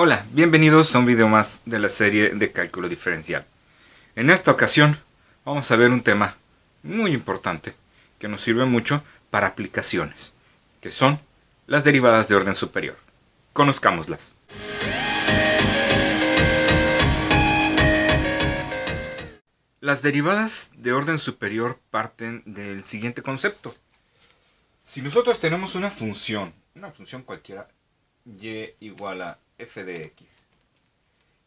Hola, bienvenidos a un video más de la serie de cálculo diferencial. En esta ocasión vamos a ver un tema muy importante que nos sirve mucho para aplicaciones, que son las derivadas de orden superior. Conozcámoslas. Las derivadas de orden superior parten del siguiente concepto. Si nosotros tenemos una función cualquiera, y igual a f de x,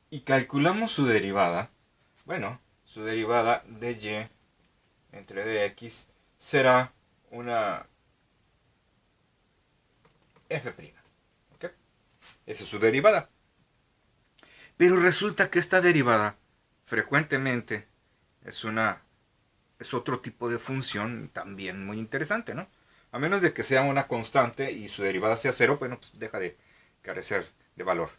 y calculamos su derivada, su derivada de y entre dx será una f'. ¿Okay? Esa es su derivada. Pero resulta que esta derivada frecuentemente es otro tipo de función también muy interesante, ¿no? A menos de que sea una constante y su derivada sea cero, pues deja de carecer de valor.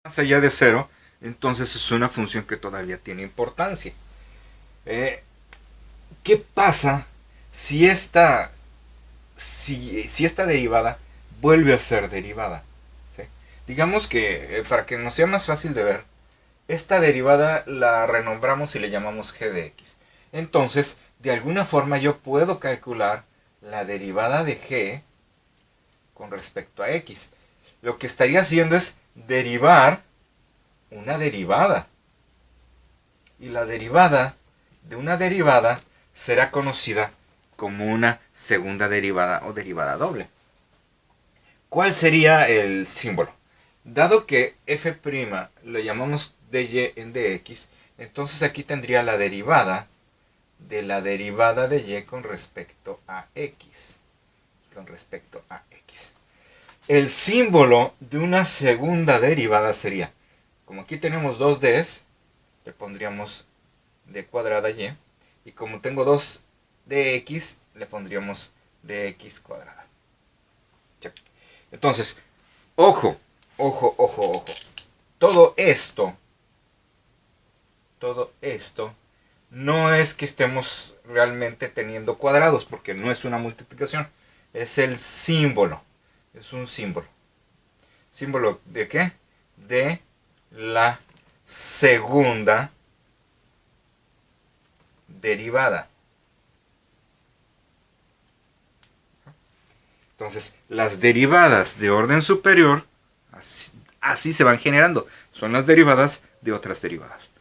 Más allá de cero, entonces es una función que todavía tiene importancia. ¿Qué pasa si esta derivada vuelve a ser derivada? ¿Sí? Digamos que, para que nos sea más fácil de ver, esta derivada la renombramos y le llamamos g de x. Entonces, de alguna forma yo puedo calcular la derivada de g con respecto a x. Lo que estaría haciendo es derivar una derivada. Y la derivada de una derivada será conocida como una segunda derivada o derivada doble. ¿Cuál sería el símbolo? Dado que f' lo llamamos dy en dx, entonces aquí tendría la derivada de la derivada de y con respecto a x. El símbolo de una segunda derivada sería, como aquí tenemos dos d's, le pondríamos d cuadrada y, y como tengo dos dx, le pondríamos dx cuadrada. Entonces, ojo. Todo esto no es que estemos realmente teniendo cuadrados, porque no es una multiplicación, es el símbolo. Es un símbolo. ¿Símbolo de qué? De la segunda derivada. Entonces, las derivadas de orden superior, así se van generando. Son las derivadas de otras derivadas.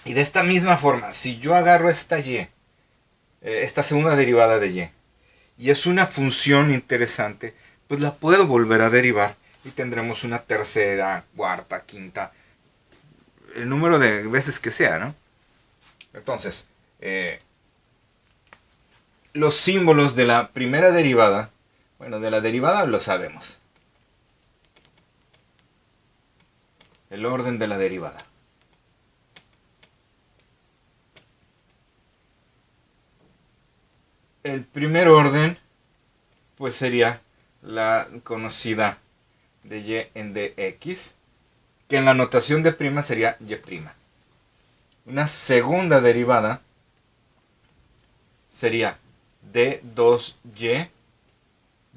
Y de esta misma forma, si yo agarro esta y, esta segunda derivada de y es una función interesante, pues la puedo volver a derivar y tendremos una tercera, cuarta, quinta, el número de veces que sea, ¿no? Entonces, los símbolos de la primera derivada, de la derivada lo sabemos. El orden de la derivada. El primer orden, pues sería la conocida de y en dx, que en la notación de prima sería y'. Una segunda derivada sería d2y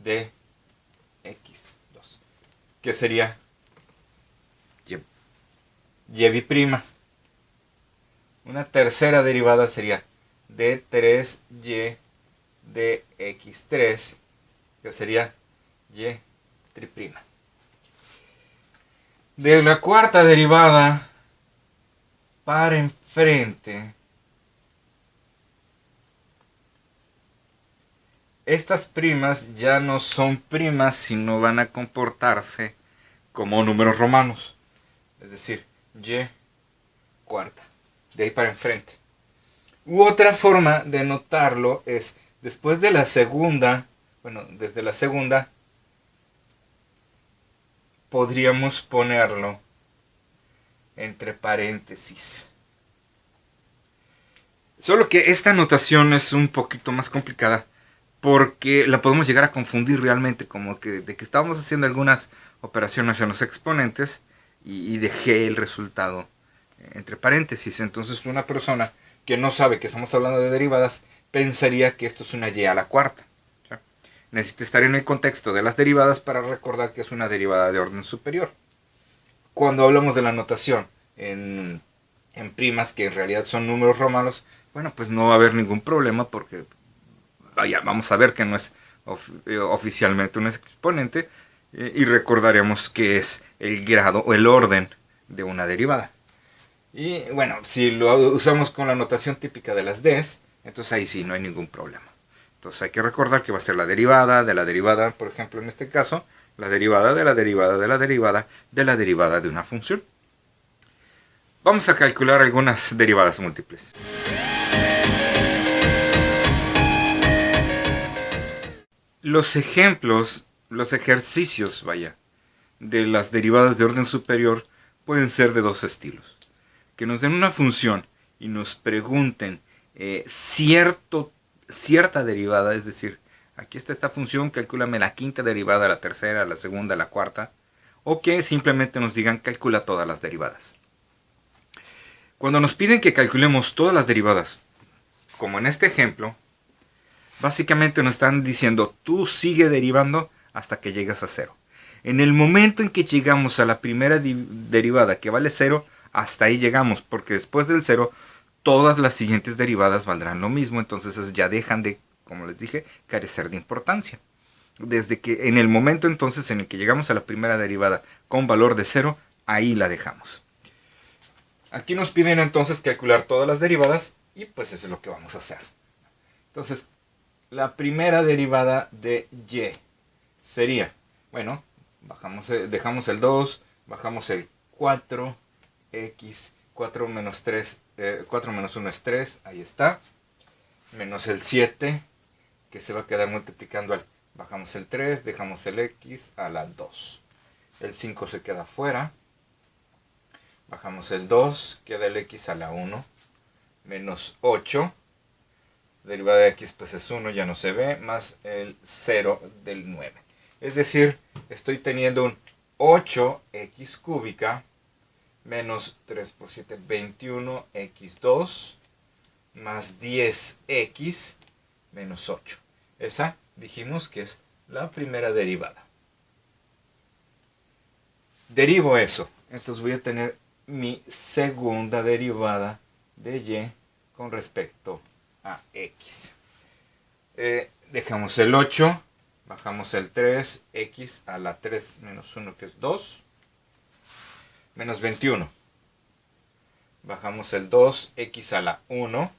de x2, que sería y'. Una tercera derivada sería d3y de x3, que sería y'. De la cuarta derivada para enfrente, estas primas ya no son primas, sino van a comportarse como números romanos. Es decir, y cuarta. De ahí para enfrente. U otra forma de notarlo es, después de la segunda, desde la segunda, podríamos ponerlo entre paréntesis. Solo que esta notación es un poquito más complicada, porque la podemos llegar a confundir realmente, como que de que estábamos haciendo algunas operaciones en los exponentes y dejé el resultado entre paréntesis. Entonces una persona que no sabe que estamos hablando de derivadas pensaría que esto es una y a la cuarta. ¿Sí? Necesita estar en el contexto de las derivadas para recordar que es una derivada de orden superior. Cuando hablamos de la notación en primas, que en realidad son números romanos, bueno, pues no va a haber ningún problema porque, vaya, vamos a ver que no es oficialmente un exponente y recordaremos que es el grado o el orden de una derivada. Y bueno, si lo usamos con la notación típica de las Ds, entonces ahí sí no hay ningún problema. Entonces hay que recordar que va a ser la derivada de la derivada, por ejemplo en este caso, la derivada de la derivada de la derivada de la derivada de una función. Vamos a calcular algunas derivadas múltiples. Los ejemplos, los ejercicios, vaya, de las derivadas de orden superior pueden ser de dos estilos. Que nos den una función y nos pregunten cierta derivada, es decir, aquí está esta función, calcúlame la quinta derivada, la tercera, la segunda, la cuarta, o que simplemente nos digan calcula todas las derivadas. Cuando nos piden que calculemos todas las derivadas, como en este ejemplo, básicamente nos están diciendo tú sigue derivando hasta que llegas a cero. En el momento en que llegamos a la primera derivada que vale 0, hasta ahí llegamos, porque después del 0 todas las siguientes derivadas valdrán lo mismo, entonces ya dejan de, como les dije, carecer de importancia. Desde que en el momento entonces en el que llegamos a la primera derivada con valor de 0, ahí la dejamos. Aquí nos piden entonces calcular todas las derivadas y pues eso es lo que vamos a hacer. Entonces, la primera derivada de y sería, bueno, dejamos el 2, bajamos el 4, x, 4 menos 3, 4 menos 1 es 3, ahí está, menos el 7, que se va a quedar multiplicando bajamos el 3, dejamos el x a la 2, el 5 se queda fuera, bajamos el 2, queda el x a la 1, menos 8, derivada de x pues es 1, ya no se ve, más el 0 del 9. Es decir, estoy teniendo un 8x cúbica menos 3 por 7, 21x2 más 10x menos 8. Esa dijimos que es la primera derivada. Derivo eso. Entonces voy a tener mi segunda derivada de y con respecto a x. Dejamos el 8. Bajamos el 3, x a la 3 menos 1 que es 2, menos 21. Bajamos el 2, x a la 1,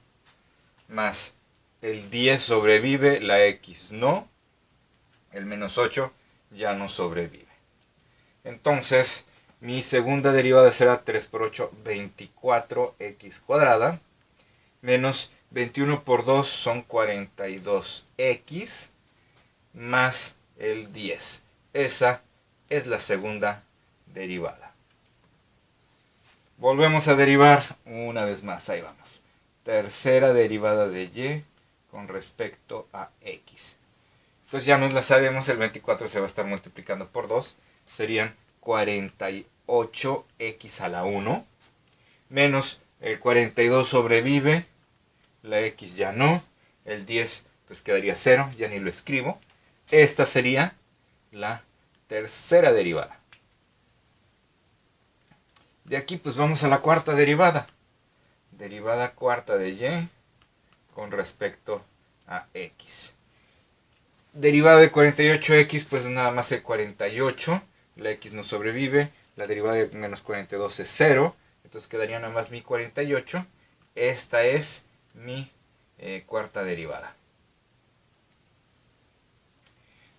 más el 10 sobrevive, la x no, el menos 8 ya no sobrevive. Entonces, mi segunda derivada será 3 por 8, 24x cuadrada, menos 21 por 2 son 42x, más el 10. Esa es la segunda derivada. Volvemos a derivar una vez más, ahí vamos. Tercera derivada de y con respecto a x. Entonces ya nos la sabemos, el 24 se va a estar multiplicando por 2, serían 48x a la 1, menos el 42 sobrevive, la x ya no, el 10 pues quedaría 0, ya ni lo escribo. Esta sería la tercera derivada. De aquí pues vamos a la cuarta derivada. Derivada cuarta de y con respecto a x. Derivada de 48x pues nada más el 48. La x no sobrevive. La derivada de menos 42 es 0. Entonces quedaría nada más mi 48. Esta es mi cuarta derivada.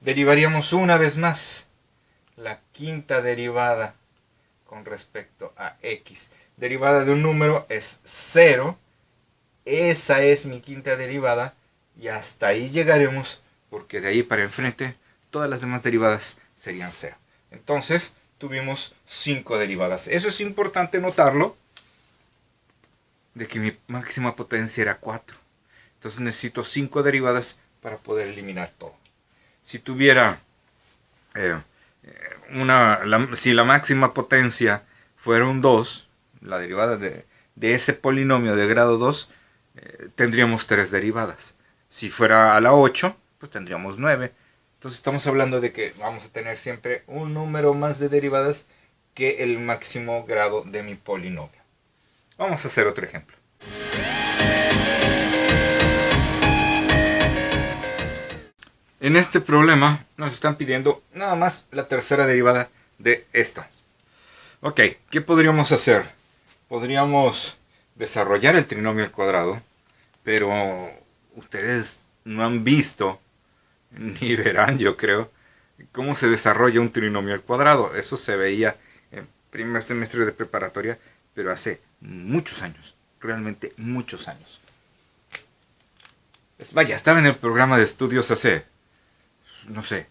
Derivaríamos una vez más la quinta derivada con respecto a x. Derivada de un número es 0. Esa es mi quinta derivada. Y hasta ahí llegaremos, porque de ahí para enfrente todas las demás derivadas serían 0. Entonces tuvimos 5 derivadas. Eso es importante notarlo, de que mi máxima potencia era 4. Entonces necesito 5 derivadas para poder eliminar todo. Si tuviera si la máxima potencia fuera un 2, la derivada de ese polinomio de grado 2, tendríamos 3 derivadas. Si fuera a la 8, pues tendríamos 9. Entonces estamos hablando de que vamos a tener siempre un número más de derivadas que el máximo grado de mi polinomio. Vamos a hacer otro ejemplo. En este problema nos están pidiendo nada más la tercera derivada de esto. Ok, ¿qué podríamos hacer? Podríamos desarrollar el trinomio al cuadrado, pero ustedes no han visto, ni verán yo creo, cómo se desarrolla un trinomio al cuadrado. Eso se veía en primer semestre de preparatoria, pero hace muchos años, realmente muchos años. Vaya, estaba en el programa de estudios hace, no sé,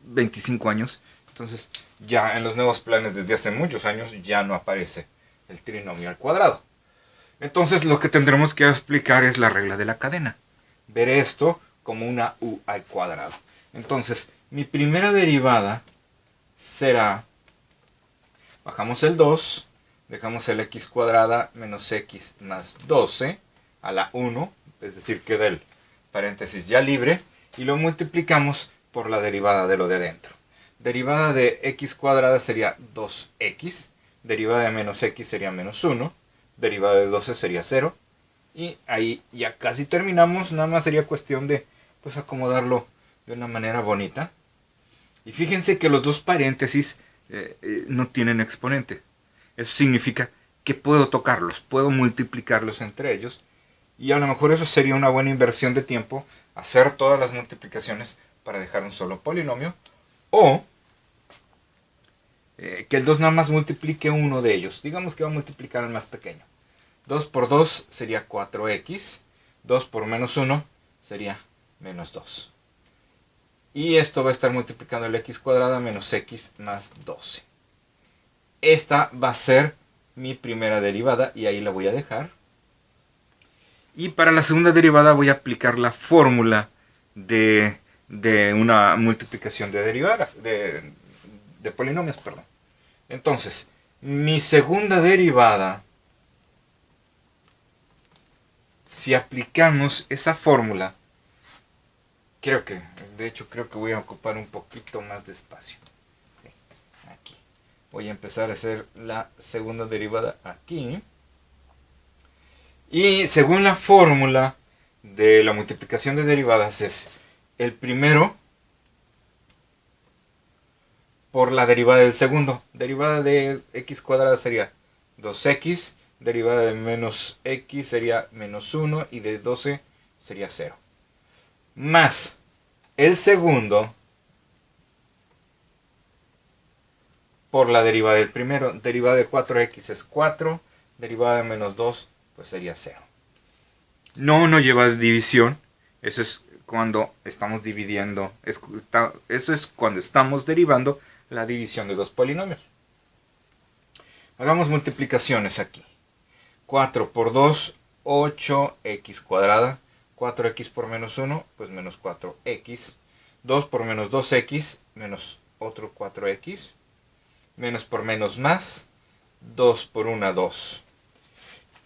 25 años. Entonces, ya en los nuevos planes desde hace muchos años ya no aparece el trinomio al cuadrado. Entonces, lo que tendremos que explicar es la regla de la cadena. Ver esto como una u al cuadrado. Entonces, mi primera derivada será, bajamos el 2, dejamos el x cuadrada menos x más 12 a la 1, es decir, queda el paréntesis ya libre, y lo multiplicamos por la derivada de lo de dentro. Derivada de x cuadrada sería 2x, derivada de menos x sería menos 1, derivada de 12 sería 0, y ahí ya casi terminamos, nada más sería cuestión de pues acomodarlo de una manera bonita. Y fíjense que los dos paréntesis no tienen exponente. Eso significa que puedo tocarlos, puedo multiplicarlos entre ellos, y a lo mejor eso sería una buena inversión de tiempo, hacer todas las multiplicaciones para dejar un solo polinomio, o que el 2 nada más multiplique uno de ellos. Digamos que va a multiplicar el más pequeño. 2 por 2 sería 4x. 2 por menos 1 sería menos 2. Y esto va a estar multiplicando el x cuadrada menos x más 12. Esta va a ser mi primera derivada y ahí la voy a dejar. Y para la segunda derivada voy a aplicar la fórmula de una multiplicación de derivadas, de polinomios, perdón. Entonces, mi segunda derivada, si aplicamos esa fórmula, creo que voy a ocupar un poquito más de espacio. Aquí. Voy a empezar a hacer la segunda derivada aquí. Y según la fórmula de la multiplicación de derivadas es el primero por la derivada del segundo. Derivada de x cuadrada sería 2x, derivada de menos x sería menos 1 y de 12 sería 0. Más el segundo por la derivada del primero. Derivada de 4x es 4, derivada de menos 2 pues sería 0. No lleva división. Eso es cuando estamos dividiendo. Eso es cuando estamos derivando la división de dos polinomios. Hagamos multiplicaciones aquí. 4 por 2, 8x cuadrada. 4x por menos 1, pues menos 4x. 2 por menos 2x, menos otro 4x. Menos por menos más. 2 por 1, 2.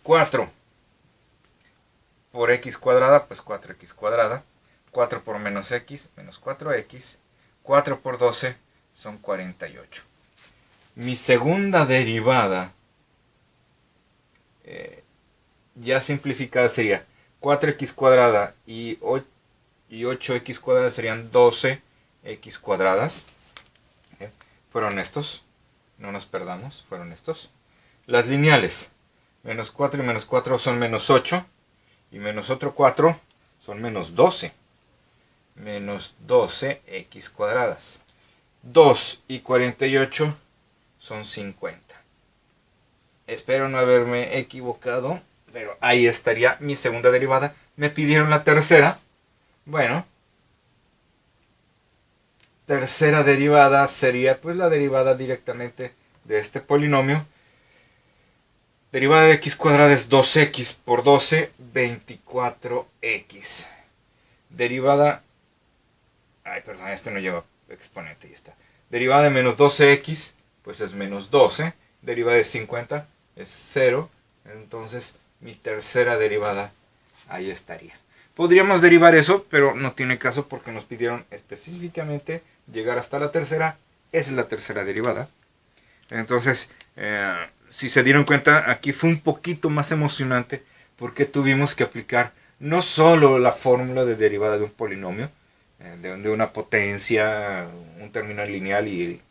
4 por x cuadrada, pues 4x cuadrada. 4 por menos x, menos 4x. 4 por 12 son 48. Mi segunda derivada, ya simplificada, sería 4x cuadrada y 8x cuadrada serían 12x cuadradas. Fueron estos. No nos perdamos, fueron estos. Las lineales. Menos 4 y menos 4 son menos 8. Y menos otro 4 son menos 12. Menos 12x cuadradas. 2 y 48 son 50. Espero no haberme equivocado, pero ahí estaría mi segunda derivada. Me pidieron la tercera. Bueno, tercera derivada sería pues la derivada directamente de este polinomio. Derivada de x cuadrada es 2x por 12, 24x. Derivada... perdón, este no lleva exponente, ya está. Derivada de menos 12x, pues es menos 12. Derivada de 50 es 0. Entonces, mi tercera derivada ahí estaría. Podríamos derivar eso, pero no tiene caso porque nos pidieron específicamente llegar hasta la tercera. Esa es la tercera derivada. Entonces, si se dieron cuenta, aquí fue un poquito más emocionante porque tuvimos que aplicar no solo la fórmula de derivada de un polinomio, de una potencia, un término lineal y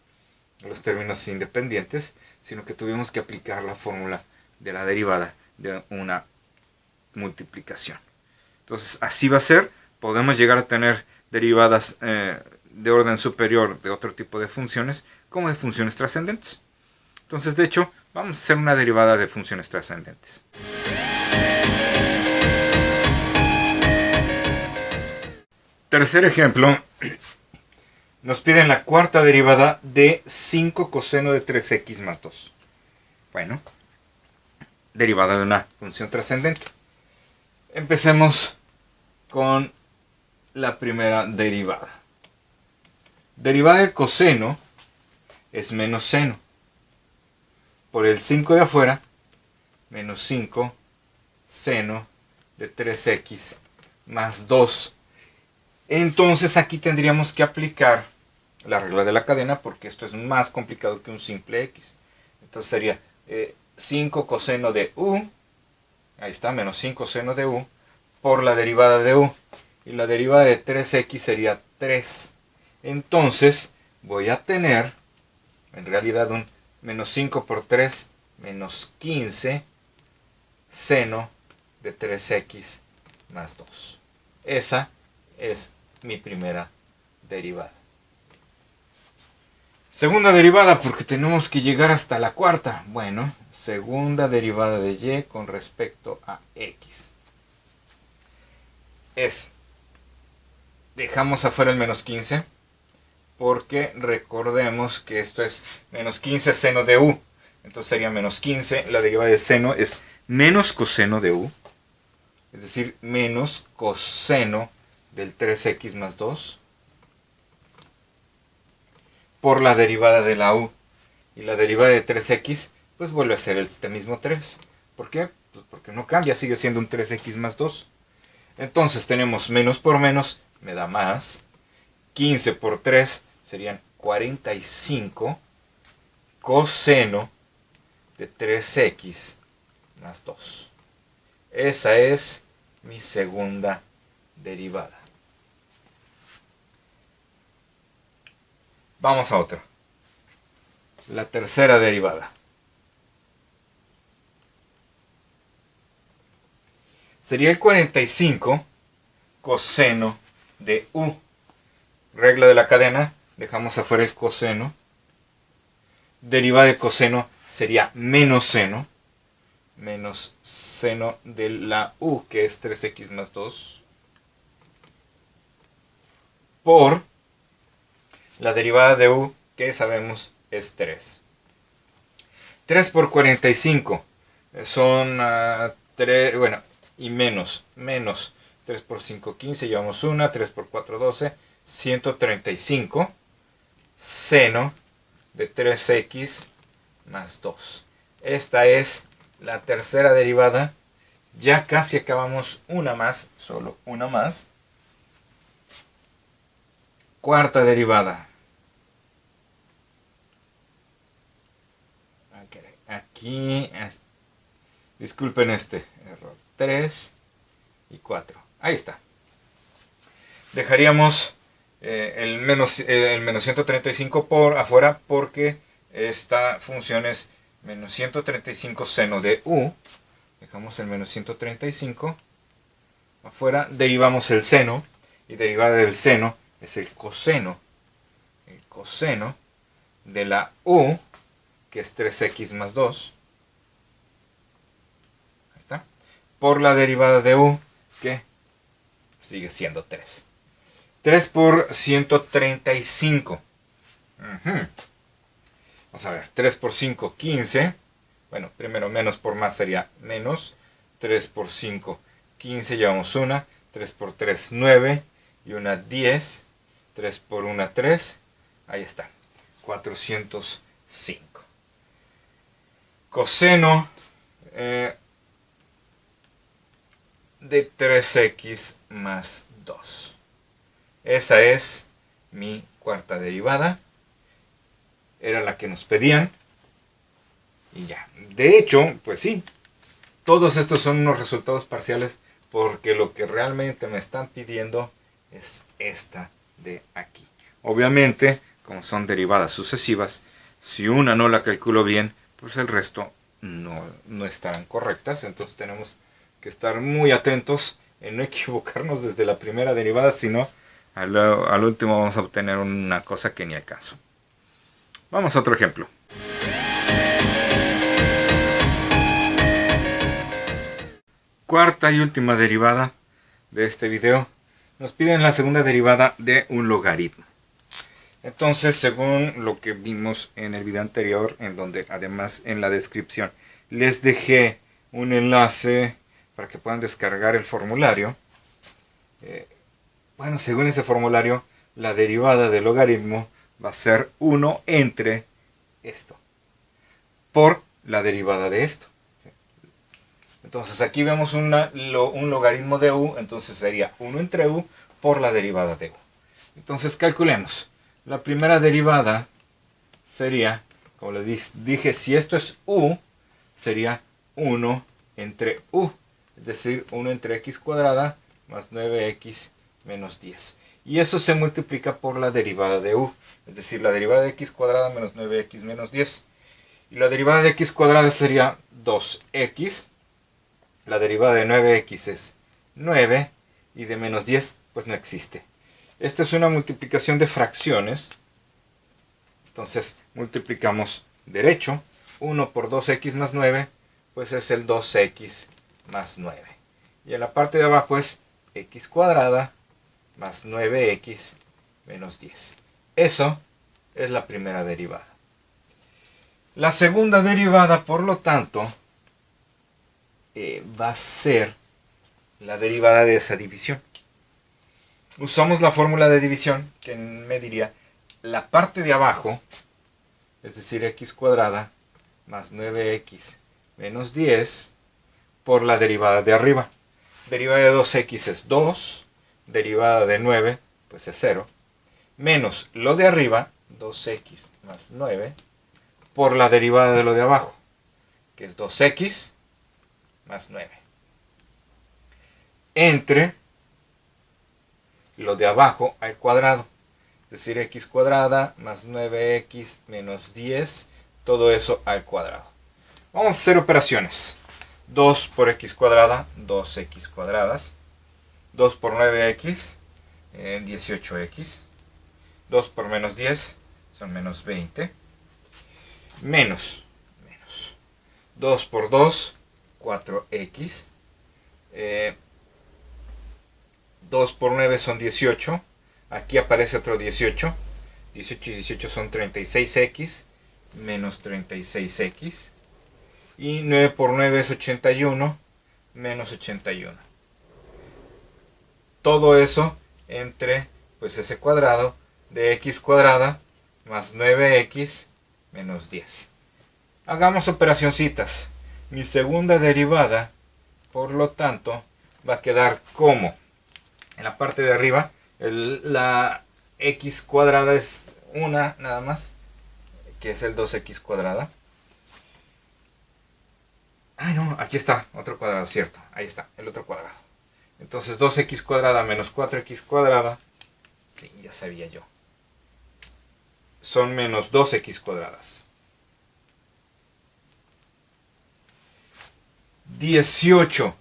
los términos independientes, sino que tuvimos que aplicar la fórmula de la derivada de una multiplicación. Entonces, así va a ser. Podemos llegar a tener derivadas de orden superior de otro tipo de funciones, como de funciones trascendentes. Entonces, de hecho, vamos a hacer una derivada de funciones trascendentes. Tercer ejemplo, nos piden la cuarta derivada de 5 coseno de 3x más 2. Bueno, derivada de una función trascendente. Empecemos con la primera derivada. Derivada del coseno es menos seno. Por el 5 de afuera, menos 5 seno de 3x más 2. Entonces aquí tendríamos que aplicar la regla de la cadena porque esto es más complicado que un simple x. Entonces sería 5 coseno de u, ahí está, menos 5 seno de u, por la derivada de u. Y la derivada de 3x sería 3. Entonces voy a tener, en realidad, un menos 5 por 3, menos 15 seno de 3x más 2. Esa es mi primera derivada. Segunda derivada, porque tenemos que llegar hasta la cuarta. Bueno, segunda derivada de y con respecto a x. Dejamos afuera el menos 15, porque recordemos que esto es menos 15 seno de u. Entonces sería menos 15, la derivada de seno es menos coseno de u, es decir, menos coseno del 3x más 2, por la derivada de la u. Y la derivada de 3x, pues vuelve a ser este mismo 3. ¿Por qué? Pues porque no cambia, sigue siendo un 3x más 2. Entonces tenemos menos por menos, me da más. 15 por 3 serían 45 coseno de 3x más 2. Esa es mi segunda derivada. Vamos a otra. La tercera derivada. Sería el 45 coseno de u. Regla de la cadena, dejamos afuera el coseno. Derivada de coseno sería menos seno de la u, que es 3x más 2, por la derivada de u, que sabemos es 3. 3 por 45 son 3, bueno, y menos 3 por 5, 15, llevamos 1, 3 por 4, 12, 135 seno de 3x más 2. Esta es la tercera derivada. Ya casi acabamos, una más, solo una más. Cuarta derivada. Aquí, disculpen este error. 3 y 4. Ahí está. Dejaríamos el menos 135 por afuera porque esta función es menos 135 seno de u. Dejamos el menos 135 afuera. Derivamos el seno. Y derivada del seno es el coseno. El coseno de la u, que es 3x más 2. Ahí está. Por la derivada de u, que sigue siendo 3. 3 por 135. Vamos a ver. 3 por 5, 15. Bueno, primero menos por más sería menos. 3 por 5, 15. Llevamos una. 3 por 3, 9. Y una 10. 3 por 1, 3. Ahí está. 405. Coseno de 3x más 2. Esa es mi cuarta derivada. Era la que nos pedían. y ya. De hecho, pues sí, todos estos son unos resultados parciales porque lo que realmente me están pidiendo es esta de aquí. Obviamente, como son derivadas sucesivas, si una no la calculo bien, pues el resto no estarán correctas. Entonces tenemos que estar muy atentos en no equivocarnos desde la primera derivada, sino al último vamos a obtener una cosa que ni al caso. Vamos a otro ejemplo. Cuarta y última derivada de este video. Nos piden la segunda derivada de un logaritmo. Entonces, según lo que vimos en el video anterior, en donde además en la descripción les dejé un enlace para que puedan descargar el formulario. Bueno, según ese formulario, la derivada del logaritmo va a ser 1 entre esto, por la derivada de esto. Entonces aquí vemos un logaritmo de u, entonces sería 1 entre u por la derivada de u. Entonces calculemos. La primera derivada sería, como les dije, si esto es u, sería 1 entre u. Es decir, 1 entre x cuadrada más 9x menos 10. Y eso se multiplica por la derivada de u. Es decir, la derivada de x cuadrada menos 9x menos 10. Y la derivada de x cuadrada sería 2x. La derivada de 9x es 9. Y de menos 10 pues no existe. Esta es una multiplicación de fracciones. Entonces multiplicamos derecho. 1 por 2x más 9 pues es el 2x más 9. Y en la parte de abajo es x cuadrada más 9x menos 10. Eso es la primera derivada. La segunda derivada, por lo tanto, va a ser la derivada de esa división. Usamos la fórmula de división que me diría la parte de abajo, es decir, x cuadrada más 9x menos 10 por la derivada de arriba. Derivada de 2x es 2, derivada de 9 pues es 0, menos lo de arriba, 2x más 9, por la derivada de lo de abajo, que es 2x más 9, entre lo de abajo al cuadrado, es decir, x cuadrada más 9x menos 10, todo eso al cuadrado. Vamos a hacer operaciones. 2 por x cuadrada, 2x cuadradas. 2 por 9x, 18x. 2 por menos 10 son menos 20. Menos 2 por 2, 4x. 2 por 9 son 18. Aquí aparece otro 18. 18 y 18 son 36x. Menos 36x. Y 9 por 9 es 81. Menos 81. Todo eso entre pues ese cuadrado de x cuadrada más 9x menos 10. Hagamos operacioncitas. Mi segunda derivada, por lo tanto, va a quedar como en la parte de arriba, la x cuadrada es una nada más, que es el 2x cuadrada. Ay no, aquí está, otro cuadrado, cierto, ahí está, el otro cuadrado. Entonces 2x cuadrada menos 4x cuadrada, sí, ya sabía yo, son menos 2x cuadradas. 18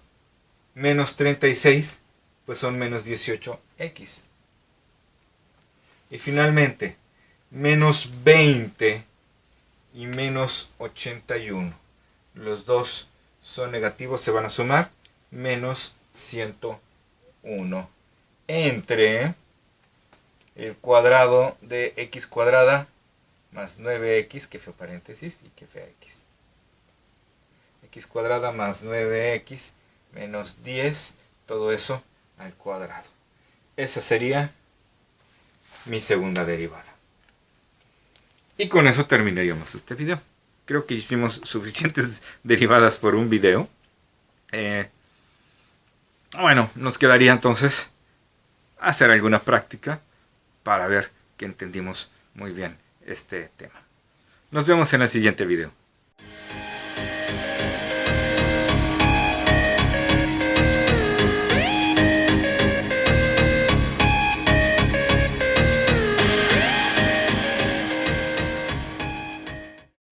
menos 36, pues son menos 18x. Y finalmente, menos 20 y menos 81. Los dos son negativos, se van a sumar, menos 101 entre el cuadrado de x cuadrada más 9x, que fue paréntesis, y que fue x. X cuadrada más 9x menos 10, todo eso al cuadrado. Esa sería mi segunda derivada. Y con eso terminaríamos este video. Creo que hicimos suficientes derivadas por un video. Bueno, nos quedaría entonces hacer alguna práctica para ver que entendimos muy bien este tema. Nos vemos en el siguiente video.